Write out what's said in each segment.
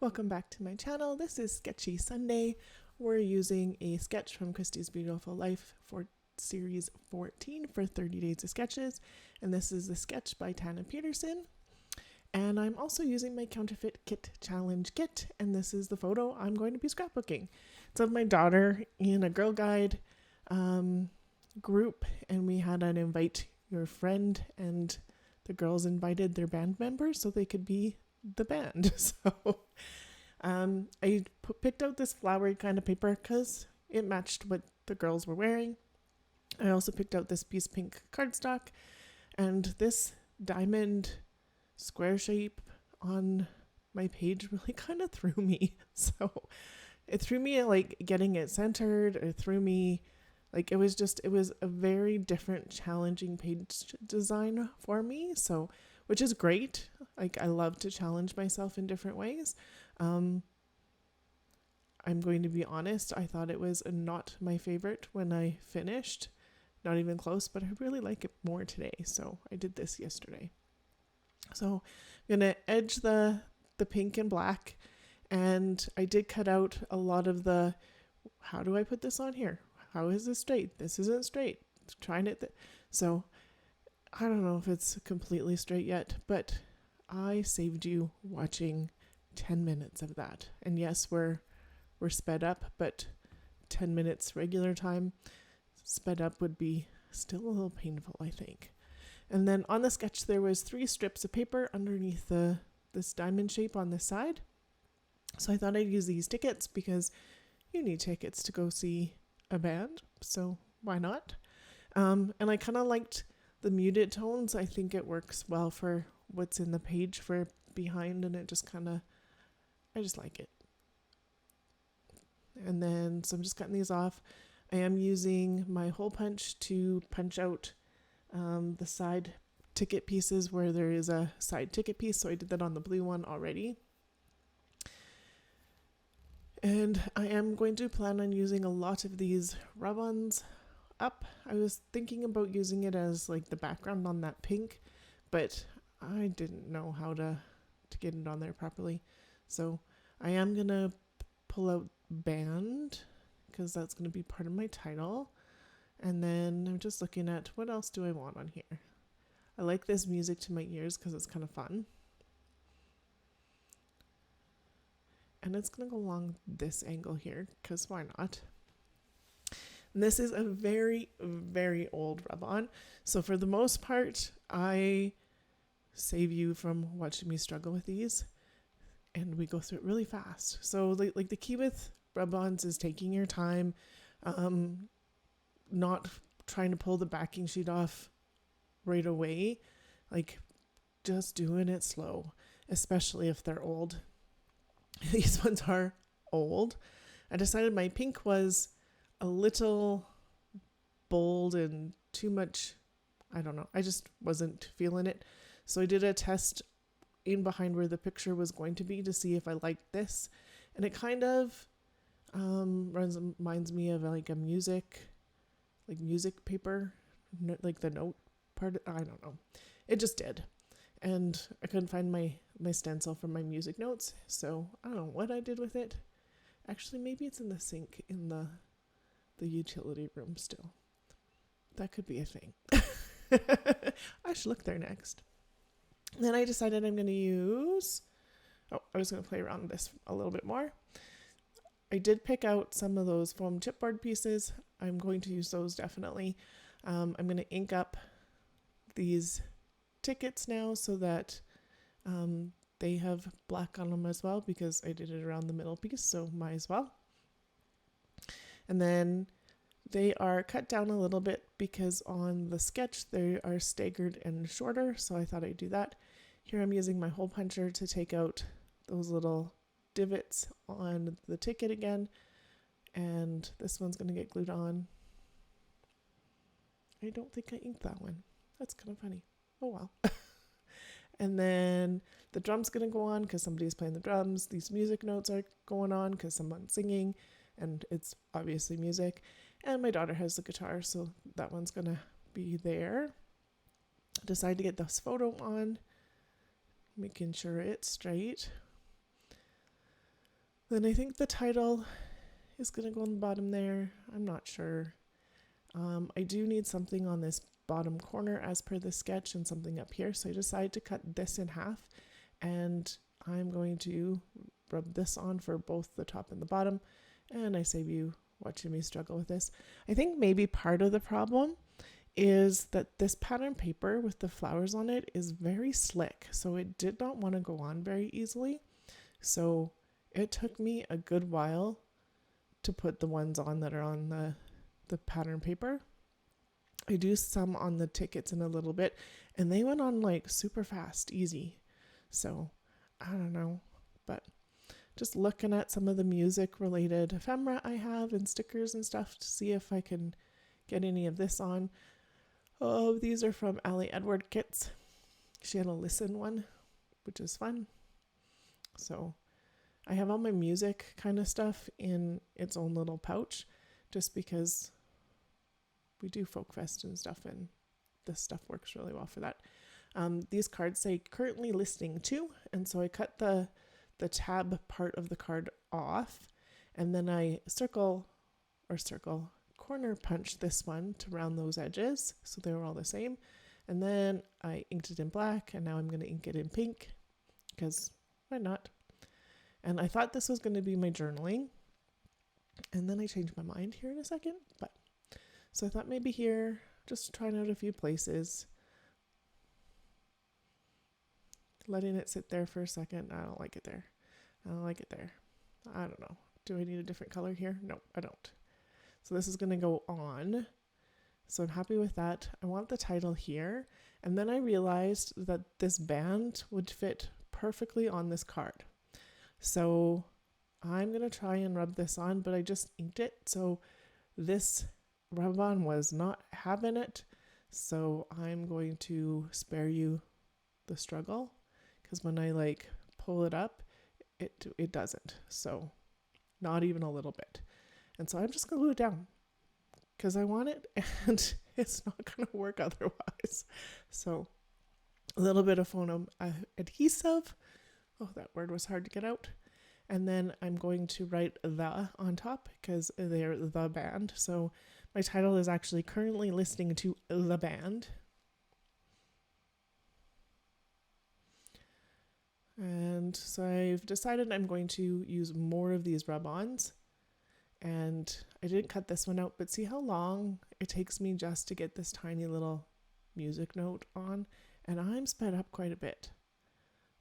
Welcome back to my channel. This is Sketchy Sunday. We're using a sketch from Christy's Beautiful Life for series 14 for 30 days of sketches. And this is the sketch by Tana Peterson. And I'm also using my counterfeit kit challenge kit. And this is the photo I'm going to be scrapbooking. It's of my daughter in a Girl Guide group. And we had an invite your friend, and the girls invited their band members so they could be the band. So I picked out this flowery kind of paper because it matched what the girls were wearing. I also picked out this piece pink cardstock and this diamond square shape on my page really kind of threw me. So it threw me at like getting it centered. It threw me like it was a very different, challenging page design for me. So, which is great. Like, I love to challenge myself in different ways. I'm going to be honest. I thought it was not my favorite when I finished. Not even close, but I really like it more today. So I did this yesterday. So I'm going to edge the pink and black. And I did cut out a lot of the, how do I put this on here? How is this straight? This isn't straight. Trying it. So I don't know if it's completely straight yet, but I saved you watching 10 minutes of that. And yes, we're sped up, but 10 minutes regular time sped up would be still a little painful, I think. And then on the sketch, there was 3 strips of paper underneath this diamond shape on this side. So I thought I'd use these tickets because you need tickets to go see a band, so why not? And I kind of liked the muted tones. I think it works well for what's in the page for behind, and it just kind of, I just like it. And then, so I'm just cutting these off. I am using my hole punch to punch out the side ticket pieces where there is a side ticket piece. So I did that on the blue one already. And I am going to plan on using a lot of these rub-ons up. I was thinking about using it as like the background on that pink, but I didn't know how to get it on there properly. So I am going to pull out band because that's going to be part of my title. And then I'm just looking at what else do I want on here. I like this music to my ears because it's kind of fun. And it's going to go along this angle here because why not? And this is a very, very old rub-on. So for the most part, I save you from watching me struggle with these. And we go through it really fast. So like the key with rub-ons is taking your time, not trying to pull the backing sheet off right away. Like just doing it slow, especially if they're old. These ones are old. I decided my pink was a little bold and too much. I don't know. I just wasn't feeling it. So I did a test in behind where the picture was going to be to see if I liked this. And it kind of reminds me of like a music paper, like the note part. I don't know. It just did. And I couldn't find my stencil for my music notes. So I don't know what I did with it. Actually, maybe it's in the sink in the utility room still. That could be a thing. I should look there next. Then I decided I'm going to use... Oh, I was going to play around with this a little bit more. I did pick out some of those foam chipboard pieces. I'm going to use those definitely. I'm going to ink up these tickets now so that they have black on them as well because I did it around the middle piece, so might as well. And then they are cut down a little bit because on the sketch they are staggered and shorter, so I thought I'd do that. Here I'm using my hole puncher to take out those little divots on the ticket again, and this one's going to get glued on. I don't think I inked that one. That's kind of funny. Oh well. And then the drum's going to go on because somebody's playing the drums. These music notes are going on because someone's singing, and it's obviously music. And my daughter has the guitar, so that one's going to be there. Decided to get this photo on, making sure it's straight. Then I think the title is going to go on the bottom there. I'm not sure. I do need something on this bottom corner as per the sketch and something up here. So I decided to cut this in half, and I'm going to rub this on for both the top and the bottom. And I save you watching me struggle with this. I think maybe part of the problem is that this pattern paper with the flowers on it is very slick. So it did not want to go on very easily. So it took me a good while to put the ones on that are on the pattern paper. I do some on the tickets in a little bit, and they went on like super fast, easy. So I don't know, but just looking at some of the music related ephemera I have and stickers and stuff to see if I can get any of this on. Oh, these are from Allie Edward kits. She had a listen one, which is fun. So I have all my music kind of stuff in its own little pouch, just because we do folk fest and stuff, and this stuff works really well for that. These cards say currently listening to, and so I cut the tab part of the card off, and then I corner punch this one to round those edges so they were all the same, and then I inked it in black, and now I'm going to ink it in pink because why not? And I thought this was going to be my journaling, and then I changed my mind here in a second, but so I thought maybe here, just trying out a few places, letting it sit there for a second. I don't like it there. I don't like it there. I don't know. Do I need a different color here? No, I don't. So this is going to go on. So I'm happy with that. I want the title here. And then I realized that this band would fit perfectly on this card. So I'm going to try and rub this on, but I just inked it. So this rub on was not having it. So I'm going to spare you the struggle, because when I like pull it up, it doesn't. So not even a little bit. And so I'm just going to glue it down because I want it, and it's not going to work otherwise. So a little bit of foam adhesive. Oh, that word was hard to get out. And then I'm going to write the on top because they're the band. So my title is actually currently listening to the band. And so I've decided I'm going to use more of these rub-ons. And I didn't cut this one out, but see how long it takes me just to get this tiny little music note on? And I'm sped up quite a bit.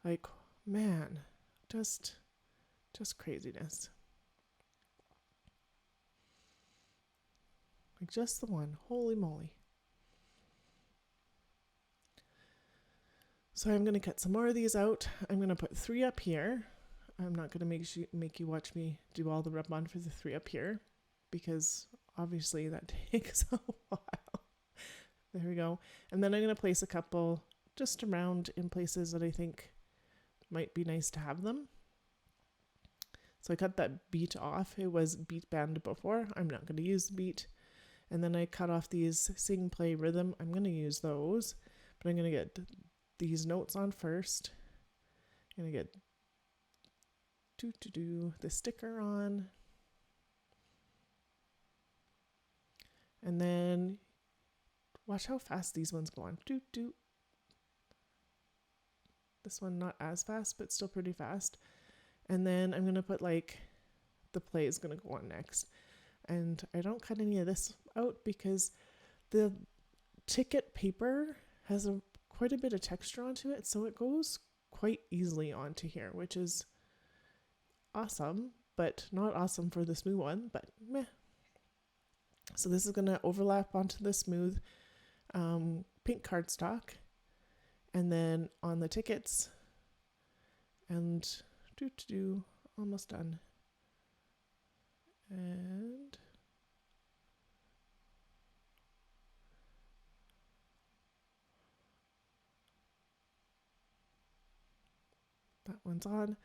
Like, man, just craziness. Like just the one, holy moly. So I'm going to cut some more of these out. I'm going to put 3 up here. I'm not going to make you watch me do all the rub-on for the 3 up here, because obviously that takes a while. There we go. And then I'm going to place a couple just around in places that I think might be nice to have them. So I cut that beat off. It was beat band before. I'm not going to use beat. And then I cut off these sing, play, rhythm. I'm going to use those, but I'm going to get these notes on first. I'm going to get the sticker on, and then watch how fast these ones go on. This one not as fast, but still pretty fast. And then I'm gonna put like the play is gonna go on next, and I don't cut any of this out because the ticket paper has quite a bit of texture onto it, so it goes quite easily onto here, which is awesome, but not awesome for the smooth one, but meh. So this is going to overlap onto the smooth pink cardstock, and then on the tickets, and almost done. And that one's on.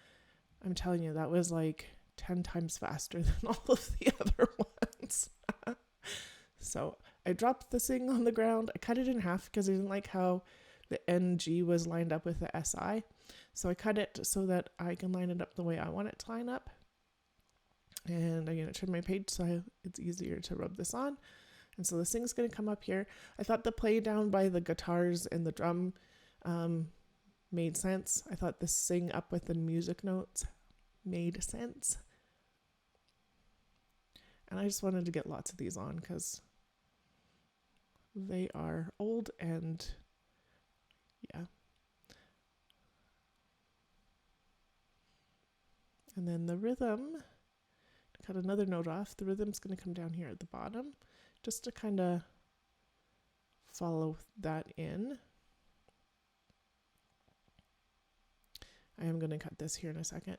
I'm telling you, that was like 10 times faster than all of the other ones. So I dropped the thing on the ground. I cut it in half because I didn't like how the NG was lined up with the SI. So I cut it so that I can line it up the way I want it to line up. And I'm going to turn my page so it's easier to rub this on. And so this thing's going to come up here. I thought the play down by the guitars and the drum made sense. I thought the sing up with the music notes made sense. And I just wanted to get lots of these on because they are old and yeah. And then the rhythm, cut another note off. The rhythm's going to come down here at the bottom just to kind of follow that in. I am going to cut this here in a second.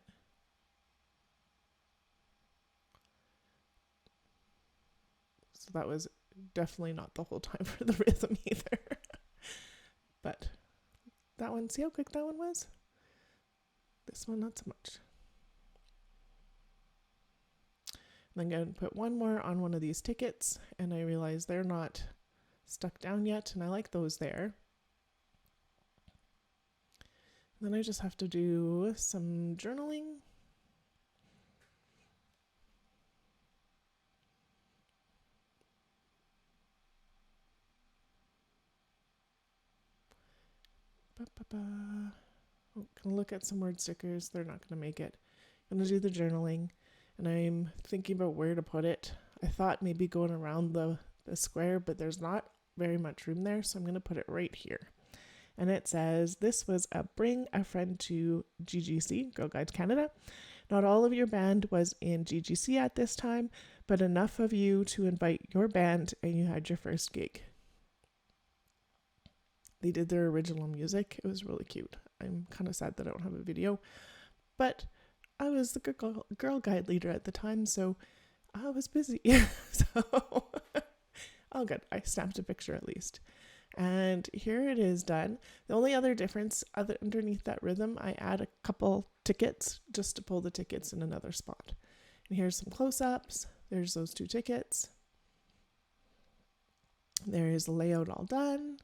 So that was definitely not the whole time for the rhythm either. But that one, see how quick that one was? This one, not so much. And I'm going to put one more on one of these tickets, and I realize they're not stuck down yet, and I like those there. And then I just have to do some journaling. I'm gonna look at some word stickers. They're not gonna make it. I'm gonna do the journaling, and I'm thinking about where to put it. I thought maybe going around the square, but there's not very much room there, so I'm gonna put it right here. And it says, this was a bring a friend to GGC, Girl Guides Canada. Not all of your band was in GGC at this time, but enough of you to invite your band, and you had your first gig. They did their original music. It was really cute. I'm kind of sad that I don't have a video, but I was the girl guide leader at the time, so I was busy. So all good. I snapped a picture at least. And here it is done. The only other difference underneath that rhythm, I add a couple tickets just to pull the tickets in another spot. And here's some close-ups. There's those 2 tickets. There is the layout all done.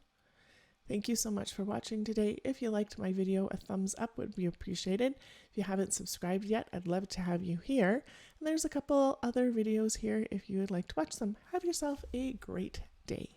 Thank you so much for watching today. If you liked my video, a thumbs up would be appreciated. If you haven't subscribed yet, I'd love to have you here. And there's a couple other videos here if you would like to watch them. Have yourself a great day.